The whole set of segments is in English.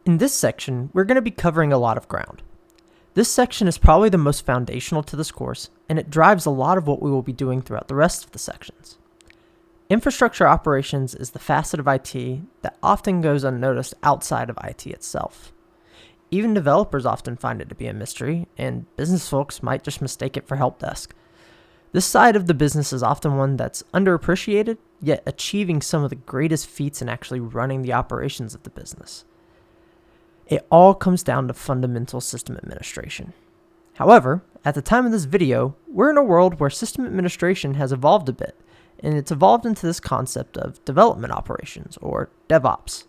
In this section, we're going to be covering a lot of ground. This section is probably the most foundational to this course, and it drives a lot of what we will be doing throughout the rest of the sections. Infrastructure operations is the facet of IT that often goes unnoticed outside of IT itself. Even developers often find it to be a mystery, and business folks might just mistake it for help desk. This side of the business is often one that's underappreciated, yet achieving some of the greatest feats in actually running the operations of the business. It all comes down to fundamental system administration. However, at the time of this video, we're in a world where system administration has evolved a bit, and it's evolved into this concept of development operations, or DevOps.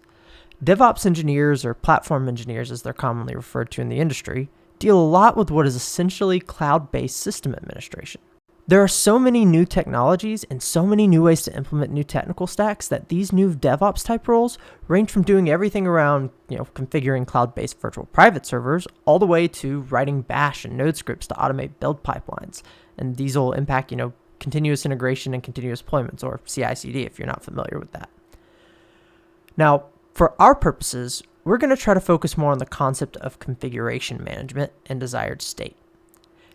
DevOps engineers, or platform engineers as they're commonly referred to in the industry, deal a lot with what is essentially cloud-based system administration. There are so many new technologies and so many new ways to implement new technical stacks that these new DevOps type roles range from doing everything around, configuring cloud-based virtual private servers all the way to writing Bash and Node scripts to automate build pipelines. And these will impact, continuous integration and continuous deployments, or CI/CD if you're not familiar with that. Now, for our purposes, we're going to try to focus more on the concept of configuration management and desired state.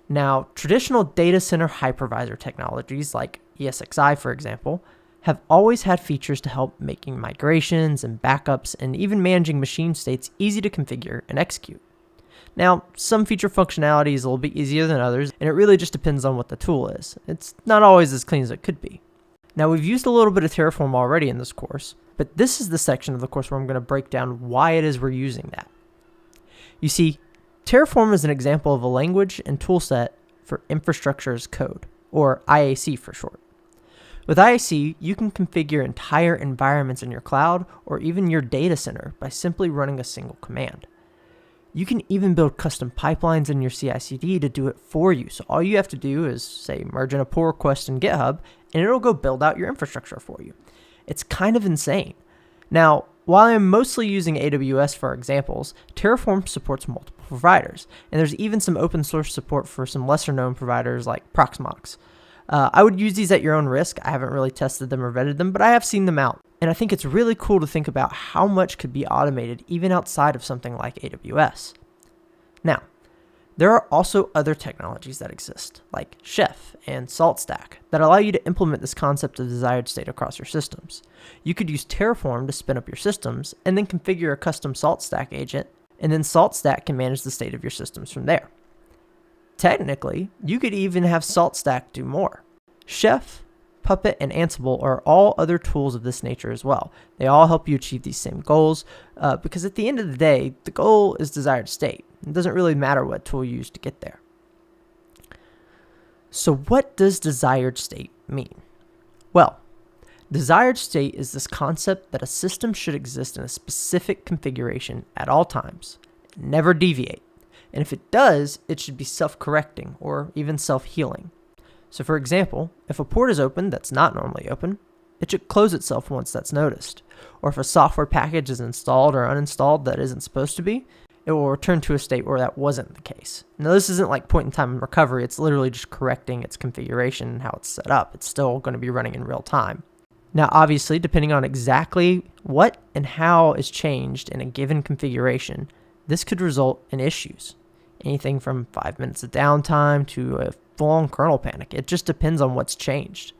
Now, traditional data center hypervisor technologies like ESXi, for example, have always had features to help making migrations and backups and even managing machine states easy to configure and execute. Now, some feature functionality is a little bit easier than others, and it really just depends on what the tool is. It's not always as clean as it could be. Now, we've used a little bit of Terraform already in this course, but this is the section of the course where I'm going to break down why it is we're using that. You see, Terraform is an example of a language and toolset for infrastructure as code, or IAC for short. With IAC, you can configure entire environments in your cloud or even your data center by simply running a single command. You can even build custom pipelines in your CI/CD to do it for you. So all you have to do is, say, merge in a pull request in GitHub, and it'll go build out your infrastructure for you. It's kind of insane. Now, while I'm mostly using AWS for examples, Terraform supports multiple providers, and there's even some open source support for some lesser known providers like Proxmox. I would use these at your own risk. I haven't really tested them or vetted them, but I have seen them out. And I think it's really cool to think about how much could be automated even outside of something like AWS. Now, there are also other technologies that exist, like Chef and SaltStack, that allow you to implement this concept of desired state across your systems. You could use Terraform to spin up your systems and then configure a custom SaltStack agent, and then SaltStack can manage the state of your systems from there. Technically, you could even have SaltStack do more. Chef, Puppet, and Ansible are all other tools of this nature as well. They all help you achieve these same goals because at the end of the day, the goal is desired state. It doesn't really matter what tool you use to get there. So what does desired state mean? Well, desired state is this concept that a system should exist in a specific configuration at all times, never deviate. And if it does, it should be self-correcting or even self-healing. So for example, if a port is open that's not normally open, it should close itself once that's noticed. Or if a software package is installed or uninstalled that isn't supposed to be, it will return to a state where that wasn't the case. Now this isn't like point in time recovery, it's literally just correcting its configuration and how it's set up. It's still going to be running in real time. Now obviously, depending on exactly what and how is changed in a given configuration, this could result in issues. Anything from 5 minutes of downtime to a full-on kernel panic. It just depends on what's changed.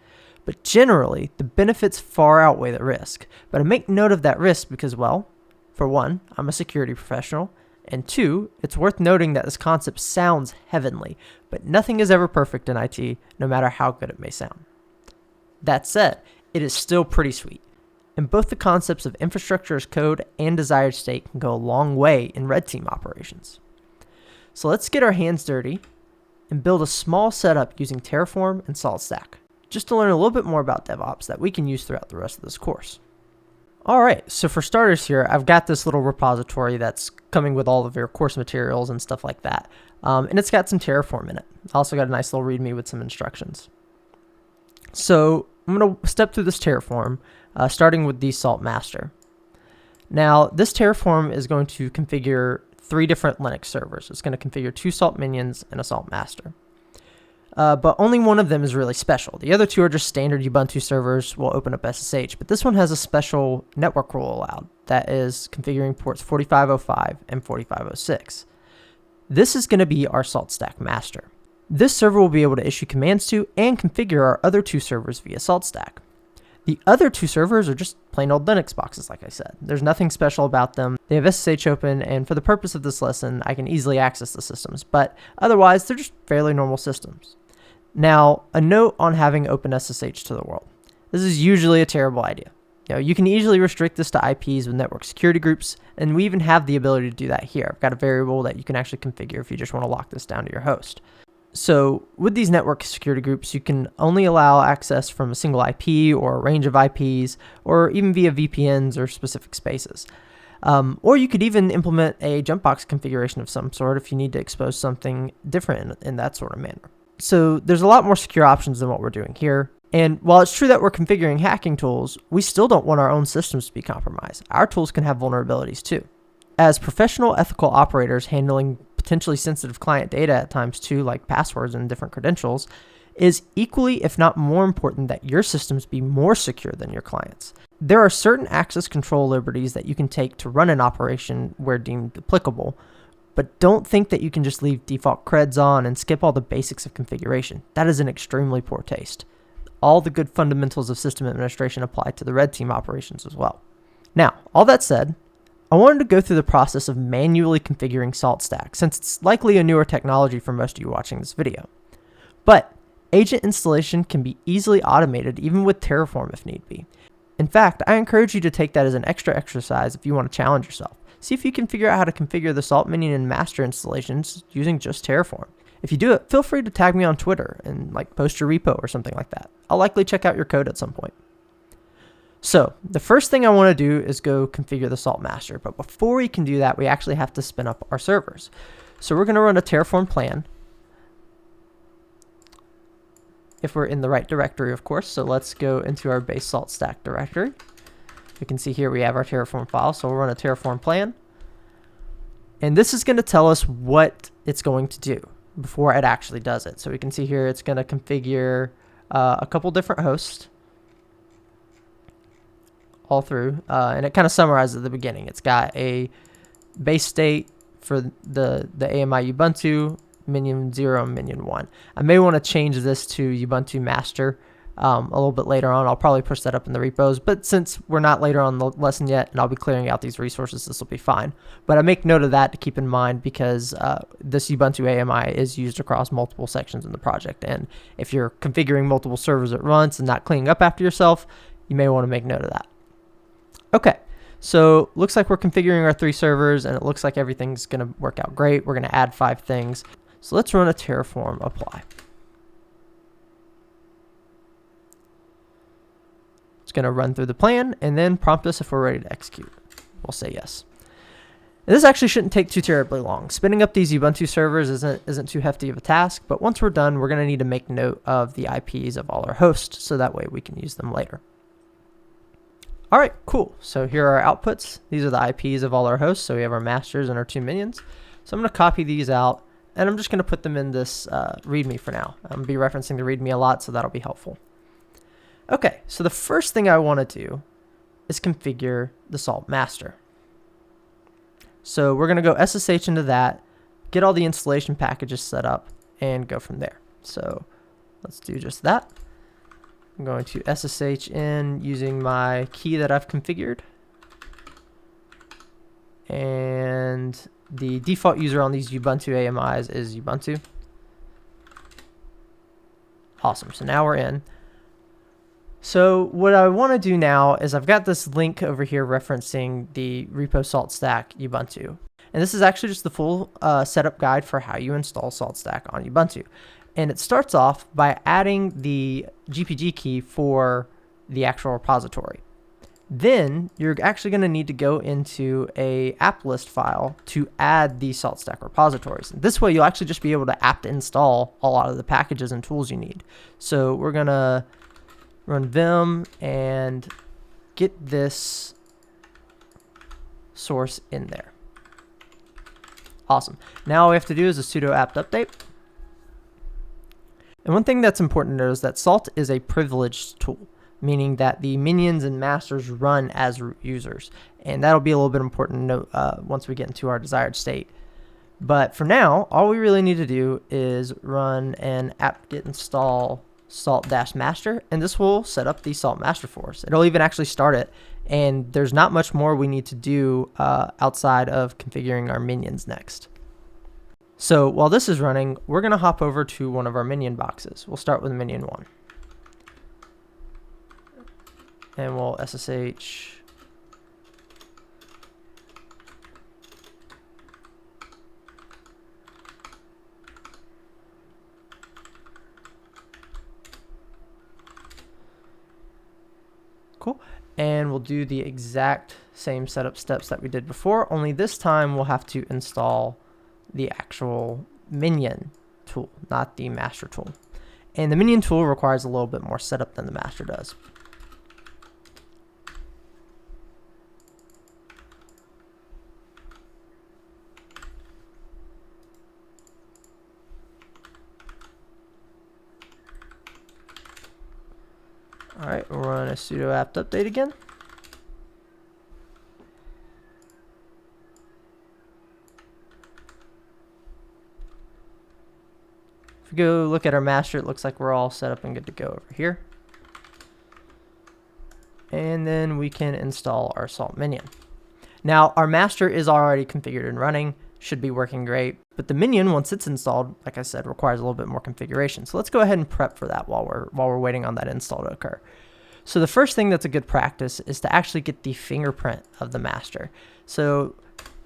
But generally, the benefits far outweigh the risk. But I make note of that risk because, well, for one, I'm a security professional, and two, it's worth noting that this concept sounds heavenly, but nothing is ever perfect in IT, no matter how good it may sound. That said, it is still pretty sweet. And both the concepts of infrastructure as code and desired state can go a long way in red team operations. So let's get our hands dirty and build a small setup using Terraform and SaltStack, just to learn a little bit more about DevOps that we can use throughout the rest of this course. Alright, so for starters here, I've got this little repository that's coming with all of your course materials and stuff like that. And it's got some Terraform in it. I also got a nice little README with some instructions. So I'm going to step through this Terraform, starting with the Salt Master. Now, this Terraform is going to configure 3 different Linux servers. It's going to configure 2 Salt Minions and a Salt Master. but only one of them is really special. The other two are just standard Ubuntu servers will open up SSH, but this one has a special network rule allowed that is configuring ports 4505 and 4506. This is going to be our SaltStack master. This server will be able to issue commands to and configure our other two servers via SaltStack. The other two servers are just plain old Linux boxes, like I said. There's nothing special about them. They have SSH open, and for the purpose of this lesson, I can easily access the systems, but otherwise, they're just fairly normal systems. Now, a note on having OpenSSH to the world. This is usually a terrible idea. You can easily restrict this to IPs with network security groups, and we even have the ability to do that here. I've got a variable that you can actually configure if you just want to lock this down to your host. So with these network security groups, you can only allow access from a single IP or a range of IPs, or even via VPNs or specific spaces. Or you could even implement a jumpbox configuration of some sort if you need to expose something different in that sort of manner. So there's a lot more secure options than what we're doing here. And while it's true that we're configuring hacking tools, we still don't want our own systems to be compromised. Our tools can have vulnerabilities too. As professional ethical operators handling potentially sensitive client data at times too, like passwords and different credentials, is equally, if not more important, that your systems be more secure than your clients. There are certain access control liberties that you can take to run an operation where deemed applicable, but don't think that you can just leave default creds on and skip all the basics of configuration. That is an extremely poor taste. All the good fundamentals of system administration apply to the red team operations as well. Now, all that said, I wanted to go through the process of manually configuring SaltStack, since it's likely a newer technology for most of you watching this video. But agent installation can be easily automated even with Terraform if need be. In fact, I encourage you to take that as an extra exercise if you want to challenge yourself. See if you can figure out how to configure the Salt Minion and master installations using just Terraform. If you do it, feel free to tag me on Twitter and post your repo or something like that. I'll likely check out your code at some point. So the first thing I want to do is go configure the Salt master, but before we can do that, we actually have to spin up our servers. So we're going to run a Terraform plan, if we're in the right directory, of course. So let's go into our base SaltStack directory. We can see here we have our Terraform file, so we'll run a Terraform plan. And this is going to tell us what it's going to do before it actually does it. So we can see here it's going to configure a couple different hosts all through, and it kind of summarizes at the beginning. It's got a base state for the AMI Ubuntu, Minion 0, and Minion 1. I may want to change this to Ubuntu Master a little bit later on. I'll probably push that up in the repos, but since we're not later on the lesson yet and I'll be clearing out these resources, this will be fine. But I make note of that to keep in mind because this Ubuntu AMI is used across multiple sections in the project, and if you're configuring multiple servers at once and not cleaning up after yourself, you may want to make note of that. Okay, so looks like we're configuring our 3 servers and it looks like everything's going to work out great. We're going to add 5 things. So let's run a Terraform apply. It's going to run through the plan and then prompt us if we're ready to execute. We'll say yes. And this actually shouldn't take too terribly long. Spinning up these Ubuntu servers isn't too hefty of a task, but once we're done, we're going to need to make note of the IPs of all our hosts so that way we can use them later. All right, cool. So here are our outputs. These are the IPs of all our hosts. So we have our masters and our 2 minions. So I'm going to copy these out, and I'm just going to put them in this README for now. I'm going to be referencing the README a lot, so that'll be helpful. Okay, so the first thing I want to do is configure the Salt master. So we're going to go SSH into that, get all the installation packages set up, and go from there. So let's do just that. I'm going to SSH in using my key that I've configured. And the default user on these Ubuntu AMIs is Ubuntu. Awesome, so now we're in. So what I want to do now is I've got this link over here referencing the repo SaltStack Ubuntu. And this is actually just the full setup guide for how you install SaltStack on Ubuntu. And it starts off by adding the GPG key for the actual repository. Then you're actually going to need to go into a app list file to add the SaltStack repositories. This way you'll actually just be able to apt install a lot of the packages and tools you need. So we're going to run vim and get this source in there. Awesome. Now all we have to do is a sudo apt update. And one thing that's important to note is that Salt is a privileged tool, meaning that the minions and masters run as root users. And that'll be a little bit important to note once we get into our desired state. But for now, all we really need to do is run an apt-get install salt-master, and this will set up the salt master for us. It'll even actually start it, and there's not much more we need to do outside of configuring our minions next. So while this is running, we're going to hop over to one of our minion boxes. We'll start with minion 1. And we'll SSH cool. And we'll do the exact same setup steps that we did before, only this time we'll have to install the actual minion tool, not the master tool. And the minion tool requires a little bit more setup than the master does. All right, we'll run a sudo apt update again. If we go look at our master, it looks like we're all set up and good to go over here. And then we can install our salt minion. Now, our master is already configured and running, should be working great, but the minion, once it's installed, like I said, requires a little bit more configuration. So let's go ahead and prep for that while we're waiting on that install to occur. So the first thing that's a good practice is to actually get the fingerprint of the master. So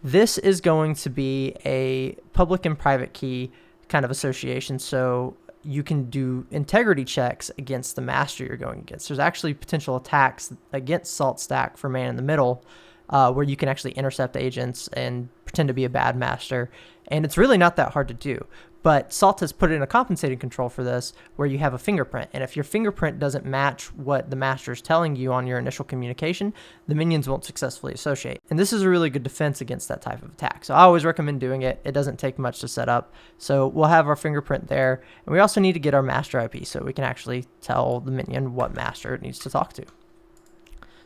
this is going to be a public and private key kind of association, so you can do integrity checks against the master you're going against. There's actually potential attacks against Salt Stack for Man in the Middle, where you can actually intercept agents and pretend to be a bad master, and it's really not that hard to do. But Salt has put in a compensating control for this where you have a fingerprint, and if your fingerprint doesn't match what the master is telling you on your initial communication, the minions won't successfully associate. And this is a really good defense against that type of attack. So I always recommend doing it. It doesn't take much to set up. So we'll have our fingerprint there, and we also need to get our master IP so we can actually tell the minion what master it needs to talk to.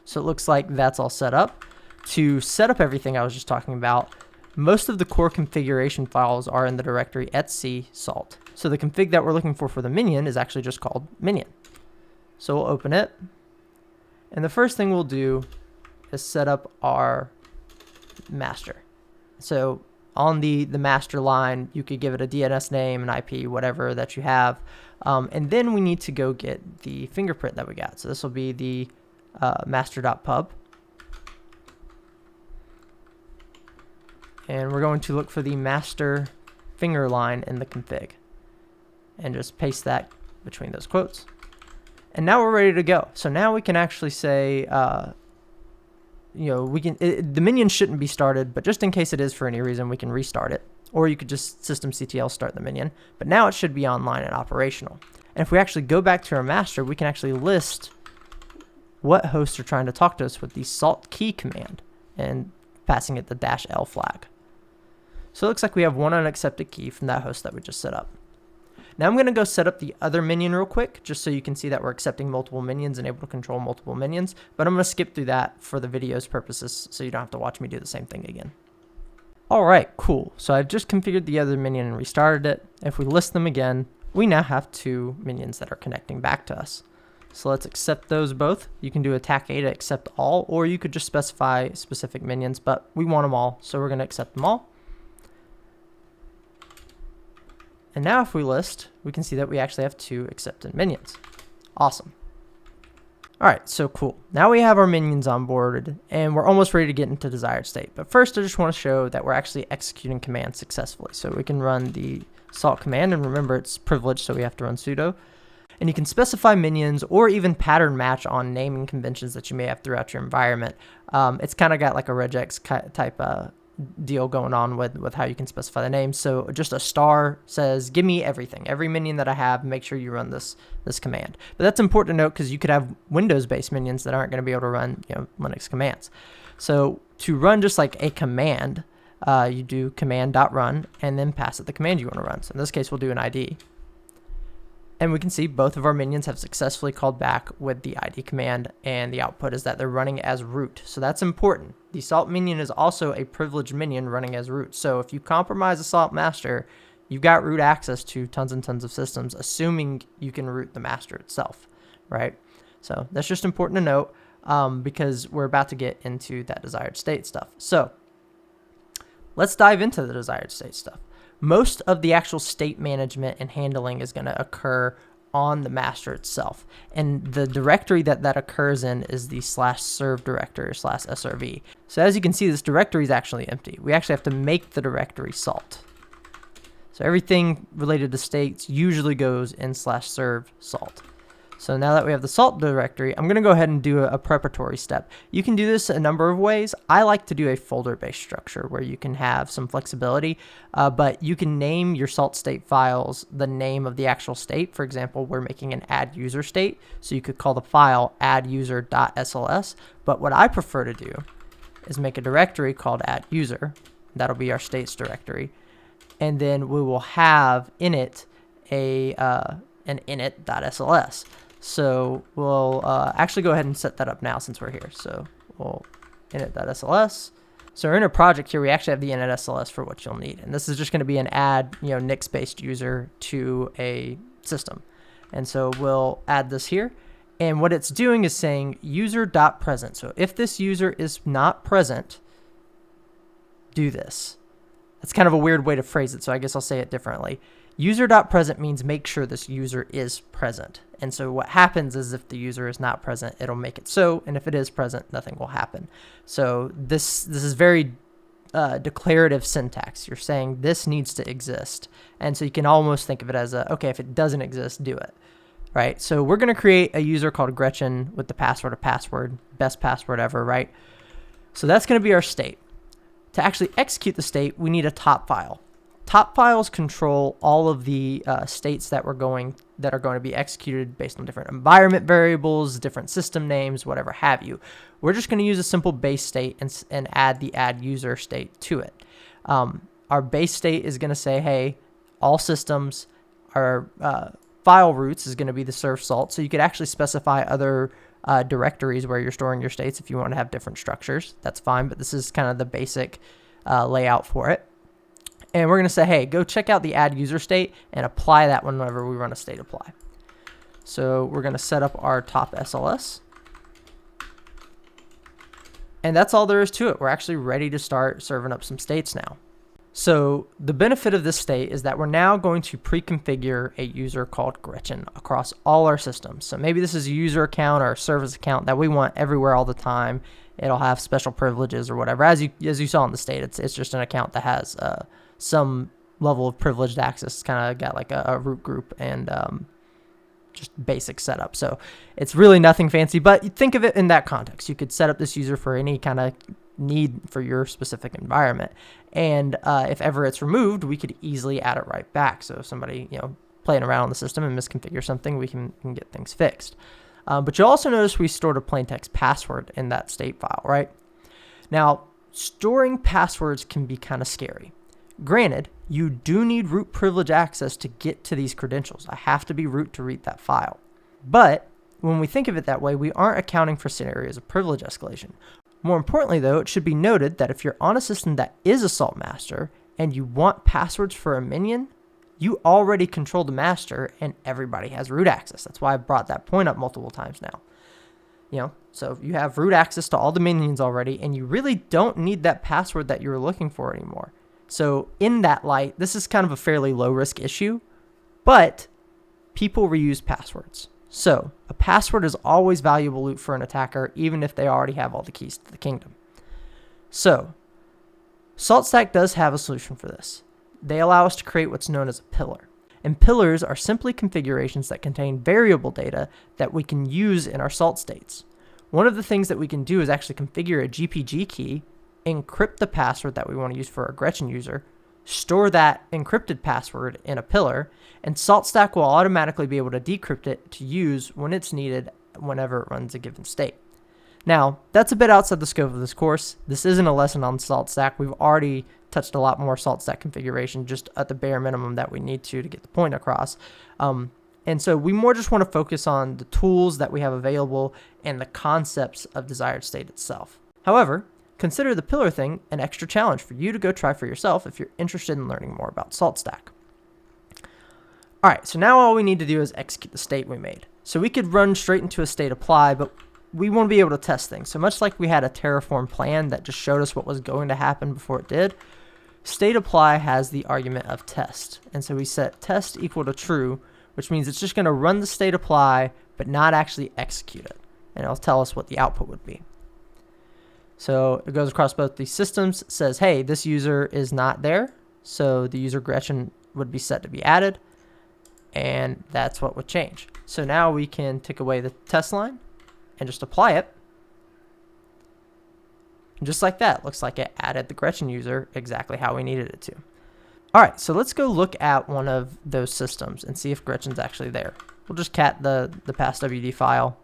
So it looks like that's all set up. To set up everything I was just talking about, most of the core configuration files are in the directory etc salt. So the config that we're looking for the minion is actually just called minion. So we'll open it. And the first thing we'll do is set up our master. So on the master line, you could give it a DNS name, an IP, whatever that you have. And then we need to go get the fingerprint that we got. So this will be the master.pub. And we're going to look for the master finger line in the config and just paste that between those quotes. And now we're ready to go. So now we can actually say, the minion shouldn't be started, but just in case it is for any reason, we can restart it. Or you could just systemctl start the minion. But now it should be online and operational. And if we actually go back to our master, we can actually list what hosts are trying to talk to us with the salt key command and passing it the -L flag. So it looks like we have one unaccepted key from that host that we just set up. Now I'm going to go set up the other minion real quick, just so you can see that we're accepting multiple minions and able to control multiple minions. But I'm going to skip through that for the video's purposes, so you don't have to watch me do the same thing again. All right, cool. So I've just configured the other minion and restarted it. If we list them again, we now have 2 minions that are connecting back to us. So let's accept those both. You can do attack A to accept all, or you could just specify specific minions, but we want them all, so we're going to accept them all. And now if we list, we can see that we actually have 2 accepted minions. Awesome. All right, so cool. Now we have our minions onboarded, and we're almost ready to get into desired state. But first, I just want to show that we're actually executing commands successfully. So we can run the salt command, and remember it's privileged, so we have to run sudo. And you can specify minions or even pattern match on naming conventions that you may have throughout your environment. It's kind of got like a regex type deal going on with how you can specify the name. So just a star says, give me everything, every minion that I have, make sure you run this command. But that's important to note because you could have Windows-based minions that aren't going to be able to run Linux commands. So to run just like a command, you do command.run and then pass it the command you want to run. So in this case, we'll do an ID. And we can see both of our minions have successfully called back with the ID command, and the output is that they're running as root. So that's important. The Salt minion is also a privileged minion running as root. So if you compromise a Salt master, you've got root access to tons and tons of systems, assuming you can root the master itself, right? So that's just important to note because we're about to get into that desired state stuff. So let's dive into the desired state stuff. Most of the actual state management and handling is going to occur on the master itself. And the directory that occurs in is the /serve directory or /srv. So as you can see, this directory is actually empty. We actually have to make the directory salt. So everything related to states usually goes in /serve salt. So now that we have the salt directory, I'm going to go ahead and do a preparatory step. You can do this a number of ways. I like to do a folder-based structure where you can have some flexibility, but you can name your salt state files the name of the actual state. For example, we're making an add user state, so you could call the file adduser.sls. But what I prefer to do is make a directory called adduser. That'll be our states directory. And then we will have in it an init.sls. So we'll actually go ahead and set that up now since we're here. So we'll init.sls. So in our project here, we actually have the init.sls for what you'll need. And this is just going to be an add, Nix-based user to a system. And so we'll add this here. And what it's doing is saying user.present. So if this user is not present, do this. That's kind of a weird way to phrase it, so I guess I'll say it differently. User.present means make sure this user is present. And so what happens is if the user is not present, it'll make it so, and if it is present, nothing will happen. So this is very declarative syntax. You're saying this needs to exist. And so you can almost think of it as okay, if it doesn't exist, do it. Right? So we're going to create a user called Gretchen with the password of password, best password ever, right? So that's going to be our state. To actually execute the state, we need a top file. Top files control all of the states that are going to be executed based on different environment variables, different system names, whatever have you. We're just going to use a simple base state and add the add user state to it. Our base state is going to say, hey, all systems are file roots is going to be the serve salt. So you could actually specify other directories where you're storing your states if you want to have different structures. That's fine, but this is kind of the basic layout for it. And we're going to say, hey, go check out the add user state and apply that whenever we run a state apply. So we're going to set up our top SLS. And that's all there is to it. We're actually ready to start serving up some states now. So the benefit of this state is that we're now going to pre-configure a user called Gretchen across all our systems. So maybe this is a user account or a service account that we want everywhere all the time. It'll have special privileges or whatever. As you saw in the state, it's just an account that has some level of privileged access. It's kind of got like a root group and just basic setup. So it's really nothing fancy, but think of it in that context. You could set up this user for any kind of need for your specific environment. And if ever it's removed, we could easily add it right back. So if somebody, playing around on the system and misconfigure something, we can get things fixed. But you'll also notice we stored a plain text password in that state file, right? Now, storing passwords can be kind of scary. Granted, you do need root privilege access to get to these credentials. I have to be root to read that file. But when we think of it that way, we aren't accounting for scenarios of privilege escalation. More importantly, though, it should be noted that if you're on a system that is a salt master and you want passwords for a minion, you already control the master and everybody has root access. That's why I brought that point up multiple times now. So you have root access to all the minions already, and you really don't need that password that you were looking for anymore. So in that light, this is kind of a fairly low risk issue, but people reuse passwords. So a password is always valuable loot for an attacker, even if they already have all the keys to the kingdom. So SaltStack does have a solution for this. They allow us to create what's known as a pillar. And pillars are simply configurations that contain variable data that we can use in our salt states. One of the things that we can do is actually configure a GPG key, encrypt the password that we want to use for a Gretchen user, store that encrypted password in a pillar, and SaltStack will automatically be able to decrypt it to use when it's needed whenever it runs a given state. Now, that's a bit outside the scope of this course. This isn't a lesson on SaltStack. We've already touched a lot more SaltStack configuration just at the bare minimum that we need to get the point across. And so we more just want to focus on the tools that we have available and the concepts of desired state itself. However, consider the pillar thing an extra challenge for you to go try for yourself if you're interested in learning more about SaltStack. All right, so now all we need to do is execute the state we made. So we could run straight into a state apply, but we want to be able to test things. So much like we had a Terraform plan that just showed us what was going to happen before it did, state apply has the argument of test. And so we set test equal to true, which means it's just going to run the state apply, but not actually execute it. And it'll tell us what the output would be. So it goes across both these systems, says, hey, this user is not there. So the user Gretchen would be set to be added. And that's what would change. So now we can take away the test line and just apply it. And just like that, looks like it added the Gretchen user exactly how we needed it to. All right, so let's go look at one of those systems and see if Gretchen's actually there. We'll just cat the passwd file.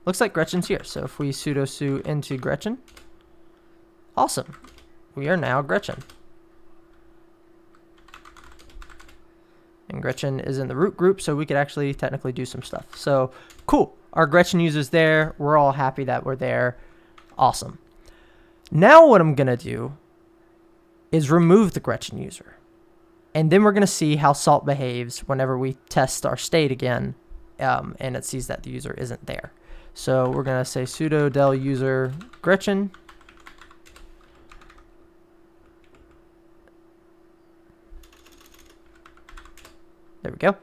Looks like Gretchen's here. So if we sudo su into Gretchen, awesome. We are now Gretchen. And Gretchen is in the root group, so we could actually technically do some stuff. So cool, our Gretchen user's there. We're all happy that we're there. Awesome. Now what I'm gonna do is remove the Gretchen user. And then we're gonna see how Salt behaves whenever we test our state again, and it sees that the user isn't there. So we're gonna say sudo del user Gretchen. There we go.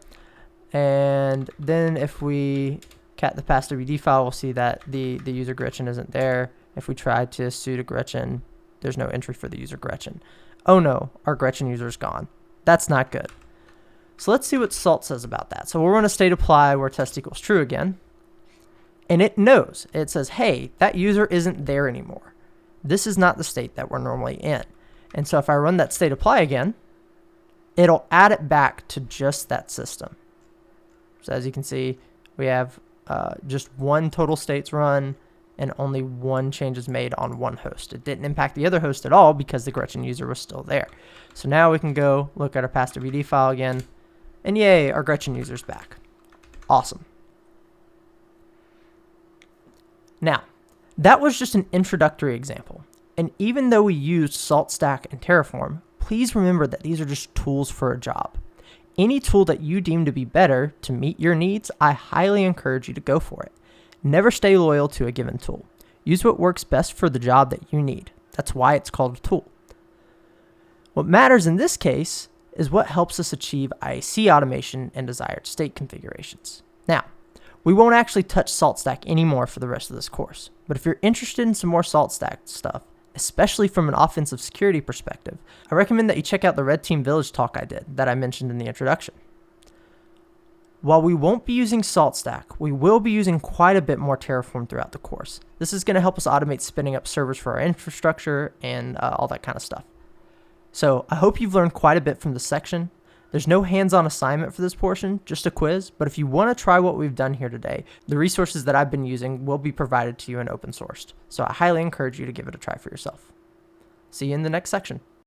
And then if we cat the passwd file, we'll see that the user Gretchen isn't there. If we try to sudo Gretchen, there's no entry for the user Gretchen. Oh no, our Gretchen user is gone. That's not good. So let's see what Salt says about that. So we'll run a state apply where test equals true again. And it knows. It says, hey, that user isn't there anymore. This is not the state that we're normally in. And so if I run that state apply again, it'll add it back to just that system. So as you can see, we have just one total states run and only one change is made on one host. It didn't impact the other host at all because the Gretchen user was still there. So now we can go look at our passwd file again, and yay, our Gretchen user's back. Awesome. Now, that was just an introductory example. And even though we used SaltStack and Terraform, please remember that these are just tools for a job. Any tool that you deem to be better to meet your needs, I highly encourage you to go for it. Never stay loyal to a given tool. Use what works best for the job that you need. That's why it's called a tool. What matters in this case is what helps us achieve IAC automation and desired state configurations. Now, we won't actually touch SaltStack anymore for the rest of this course, but if you're interested in some more SaltStack stuff, especially from an offensive security perspective, I recommend that you check out the Red Team Village talk I did that I mentioned in the introduction. While we won't be using SaltStack, we will be using quite a bit more Terraform throughout the course. This is going to help us automate spinning up servers for our infrastructure and all that kind of stuff. So I hope you've learned quite a bit from this section. There's no hands-on assignment for this portion, just a quiz, but if you want to try what we've done here today, the resources that I've been using will be provided to you and open sourced. So I highly encourage you to give it a try for yourself. See you in the next section.